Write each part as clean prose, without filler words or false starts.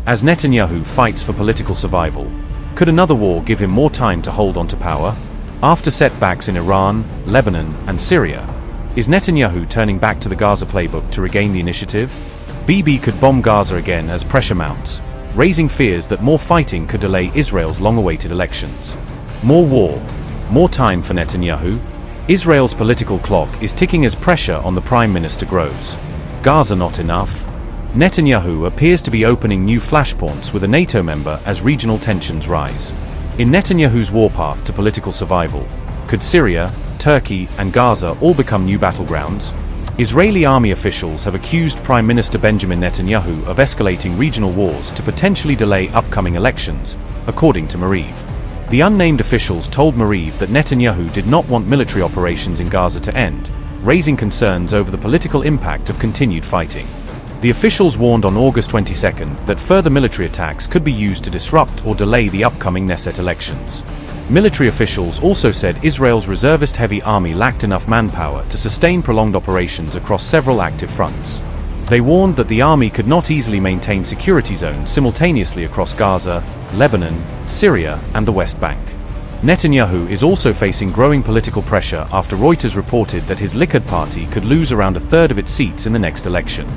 As Netanyahu fights for political survival, could another war give him more time to hold on to power? After setbacks in Iran, Lebanon, and Syria, is Netanyahu turning back to the Gaza playbook to regain the initiative? Bibi could bomb Gaza again as pressure mounts, raising fears that more fighting could delay Israel's long-awaited elections. More war, more time for Netanyahu? Israel's political clock is ticking as pressure on the Prime Minister grows. Gaza not enough? Netanyahu appears to be opening new flashpoints with a NATO member as regional tensions rise. In Netanyahu's warpath to political survival, could Syria, Turkey, and Gaza all become new battlegrounds? Israeli army officials have accused Prime Minister Benjamin Netanyahu of escalating regional wars to potentially delay upcoming elections, according to Maariv. The unnamed officials told Maariv that Netanyahu did not want military operations in Gaza to end, raising concerns over the political impact of continued fighting. The officials warned on August 22 that further military attacks could be used to disrupt or delay the upcoming Knesset elections. Military officials also said Israel's reservist-heavy army lacked enough manpower to sustain prolonged operations across several active fronts. They warned that the army could not easily maintain security zones simultaneously across Gaza, Lebanon, Syria, and the West Bank. Netanyahu is also facing growing political pressure after Reuters reported that his Likud party could lose around a third of its seats in the next election.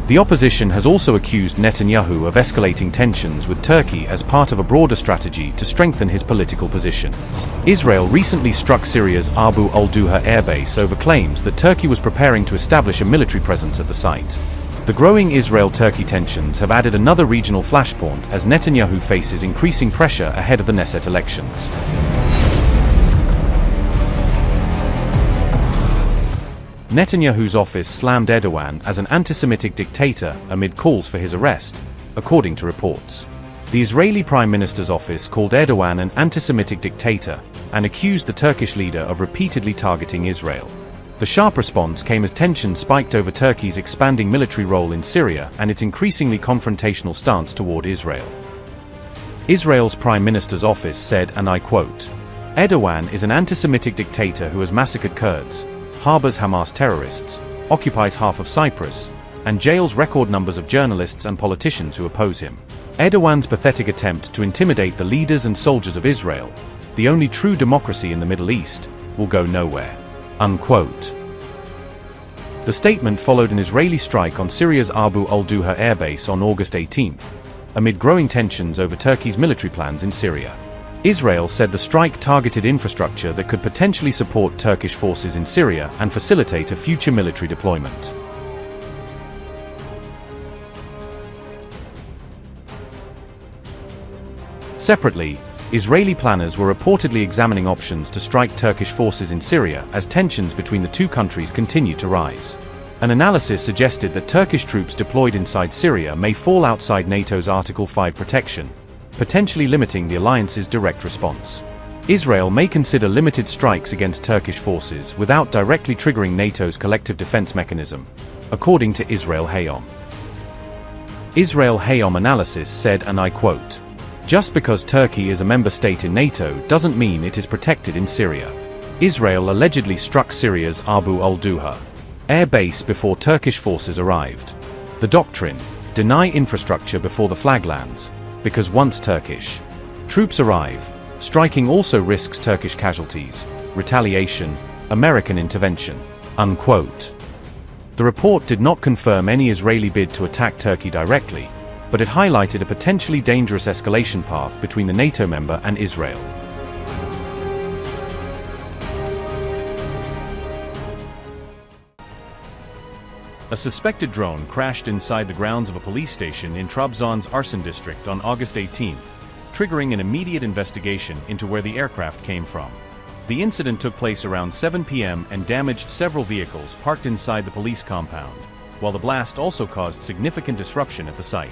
The opposition has also accused Netanyahu of escalating tensions with Turkey as part of a broader strategy to strengthen his political position. Israel recently struck Syria's al-Duhur airbase over claims that Turkey was preparing to establish a military presence at the site. The growing Israel-Turkey tensions have added another regional flashpoint as Netanyahu faces increasing pressure ahead of the Knesset elections. Netanyahu's office slammed Erdogan as an anti-Semitic dictator amid calls for his arrest, according to reports. The Israeli Prime Minister's office called Erdogan an anti-Semitic dictator and accused the Turkish leader of repeatedly targeting Israel. The sharp response came as tensions spiked over Turkey's expanding military role in Syria and its increasingly confrontational stance toward Israel. Israel's Prime Minister's office said, and I quote, "Erdogan is an anti-Semitic dictator who has massacred Kurds, harbors Hamas terrorists, occupies half of Cyprus, and jails record numbers of journalists and politicians who oppose him. Erdogan's pathetic attempt to intimidate the leaders and soldiers of Israel, the only true democracy in the Middle East, will go nowhere." Unquote. The statement followed an Israeli strike on Syria's Abu al-Duhur airbase on August 18, amid growing tensions over Turkey's military plans in Syria. Israel said the strike targeted infrastructure that could potentially support Turkish forces in Syria and facilitate a future military deployment. Separately, Israeli planners were reportedly examining options to strike Turkish forces in Syria as tensions between the two countries continue to rise. An analysis suggested that Turkish troops deployed inside Syria may fall outside NATO's Article 5 protection, potentially limiting the alliance's direct response. Israel may consider limited strikes against Turkish forces without directly triggering NATO's collective defense mechanism, according to Israel Hayom. Israel Hayom analysis said, and I quote, "Just because Turkey is a member state in NATO doesn't mean it is protected in Syria. Israel allegedly struck Syria's Abu al-Duhur air base before Turkish forces arrived. The doctrine, deny infrastructure before the flag lands, because once Turkish troops arrive, striking also risks Turkish casualties, retaliation, American intervention." Unquote. The report did not confirm any Israeli bid to attack Turkey directly, but it highlighted a potentially dangerous escalation path between the NATO member and Israel. A suspected drone crashed inside the grounds of a police station in Trabzon's Arsin district on August 18, triggering an immediate investigation into where the aircraft came from. The incident took place around 7 p.m. and damaged several vehicles parked inside the police compound, while the blast also caused significant disruption at the site.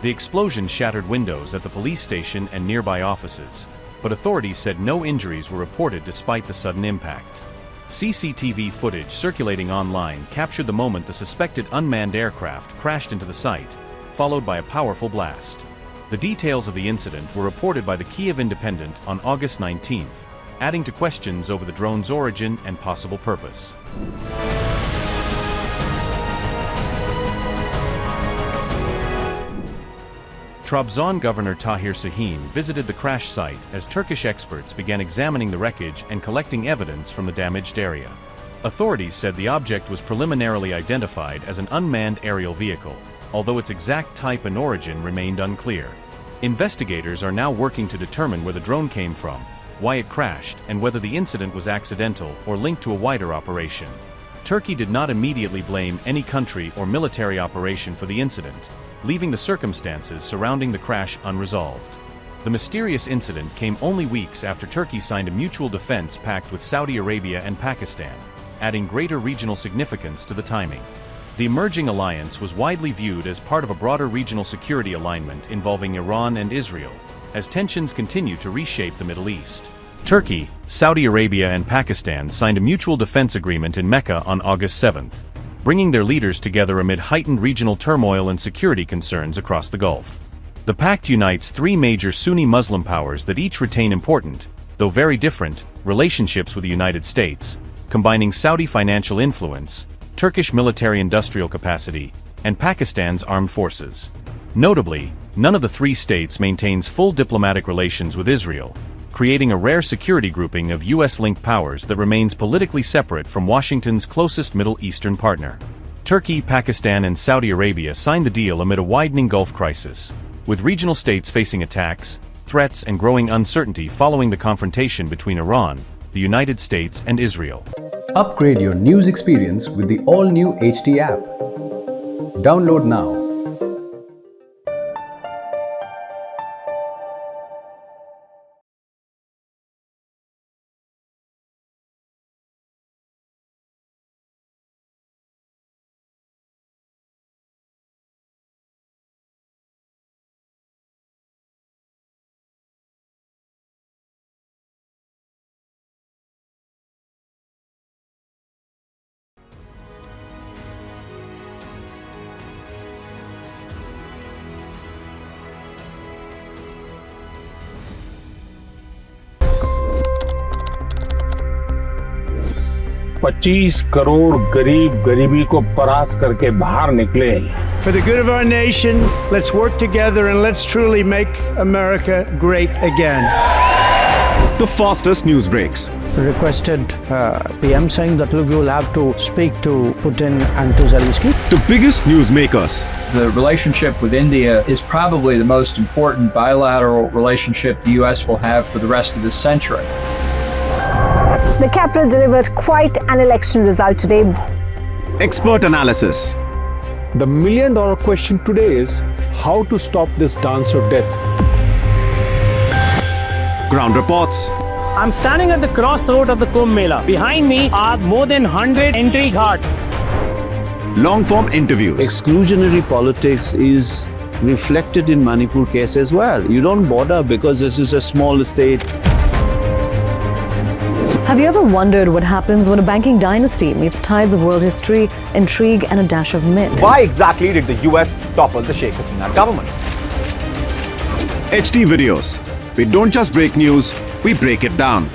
The explosion shattered windows at the police station and nearby offices, but authorities said no injuries were reported despite the sudden impact. CCTV footage circulating online captured the moment the suspected unmanned aircraft crashed into the site, followed by a powerful blast. The details of the incident were reported by the Kyiv Independent on August 19, adding to questions over the drone's origin and possible purpose. Trabzon Governor Tahir Sahin visited the crash site as Turkish experts began examining the wreckage and collecting evidence from the damaged area. Authorities said the object was preliminarily identified as an unmanned aerial vehicle, although its exact type and origin remained unclear. Investigators are now working to determine where the drone came from, why it crashed, and whether the incident was accidental or linked to a wider operation. Turkey did not immediately blame any country or military operation for the incident, leaving the circumstances surrounding the crash unresolved. The mysterious incident came only weeks after Turkey signed a mutual defense pact with Saudi Arabia and Pakistan, adding greater regional significance to the timing. The emerging alliance was widely viewed as part of a broader regional security alignment involving Iran and Israel, as tensions continue to reshape the Middle East. Turkey, Saudi Arabia and Pakistan signed a mutual defense agreement in Mecca on August 7th, bringing their leaders together amid heightened regional turmoil and security concerns across the Gulf. The pact unites three major Sunni Muslim powers that each retain important, though very different, relationships with the United States, combining Saudi financial influence, Turkish military-industrial capacity, and Pakistan's armed forces. Notably, none of the three states maintains full diplomatic relations with Israel, creating a rare security grouping of US-linked powers that remains politically separate from Washington's closest Middle Eastern partner. Turkey, Pakistan, and Saudi Arabia signed the deal amid a widening Gulf crisis, with regional states facing attacks, threats, and growing uncertainty following the confrontation between Iran, the United States, and Israel. Upgrade your news experience with the all-new HT app. Download now. $25 crore गरीब गरीबी को परास्त करके बाहर निकले। For the good of our nation, let's work together and let's truly make America great again. The fastest news breaks. Requested PM saying that look, you will have to speak to Putin and to Zelensky. The biggest news makers. The relationship with India is probably the most important bilateral relationship the US will have for the rest of this century. The capital delivered quite an election result today. Expert analysis. The million-dollar question today is how to stop this dance of death. Ground reports. I'm standing at the crossroad of the Kumbh Mela. Behind me are more than 100 entry ghats. Long-form interviews. Exclusionary politics is reflected in Manipur case as well. You don't bother because this is a small state. Have you ever wondered what happens when a banking dynasty meets tides of world history, intrigue, and a dash of myth? Why exactly did the US topple the Sheikh Hasina government? HT videos. We don't just break news, we break it down.